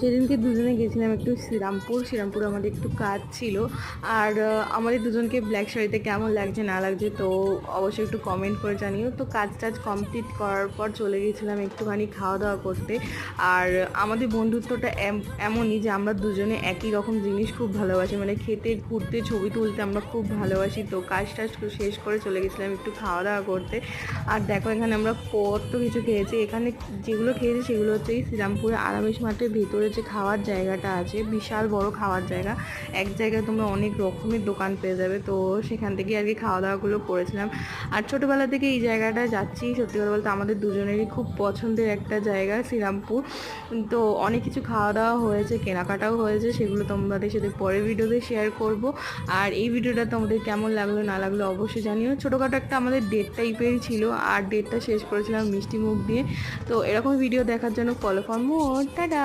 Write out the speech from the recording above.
সেদিনকে দুজনে গেছিলাম একটু শ্রীরামপুর আমাদের একটু কাজ ছিল। আর আমাদের দুজনকে ব্ল্যাক শাড়িতে কেমন লাগছে না লাগছে তো অবশ্যই একটু কমেন্ট করে জানিও। তো কাজ কমপ্লিট করার পর চলে গেছিলাম একটুখানি খাওয়া দাওয়া করতে। আর আমাদের বন্ধুত্বটা এমনই যে আমরা দুজনে একই রকম জিনিস খুব ভালোবাসি, মানে খেতে, ঘুরতে, ছবি তুলতে আমরা খুব ভালোবাসি। তো কাজ শেষ করে চলে গেছিলাম একটু খাওয়া দাওয়া করতে। আর দেখো এখানে আমরা কত কিছু খেয়েছি। এখানে যেগুলো খেয়েছি সেগুলো হচ্ছে এই শ্রীরামপুরে আরামেশ মাঠের ভেতরে যে খাওয়ার জায়গাটা আছে, বিশাল বড় খাওয়ার জায়গা। এক জায়গায় তোমরা অনেক রকমের দোকান পেয়ে যাবে। তো সেখান থেকে আর কি খাওয়া দাওয়াগুলো করেছিলাম। আর ছোটোবেলা থেকে এই জায়গাটা যাচ্ছি, সত্যি কথা বলতে আমাদের দুজনেরই খুব পছন্দের একটা জায়গা শ্রীরামপুর। তো অনেক কিছু খাওয়া দাওয়া হয়েছে, কেনাকাটাও হয়েছে, সেগুলো তোমাদের সাথে পরের ভিডিওতে শেয়ার করব। আর এই ভিডিওটা তোমাদের কেমন লাগলো না লাগলো অবশ্যই জানিও। ছোটোখাটো একটা আমাদের ডেট টাইপেরই ছিল, আর ডেটটা শেষ করেছিলাম মিষ্টি মুখ দিয়ে। তো এরকম ভিডিও দেখার জন্য ফলো ফর মোর, টাটা।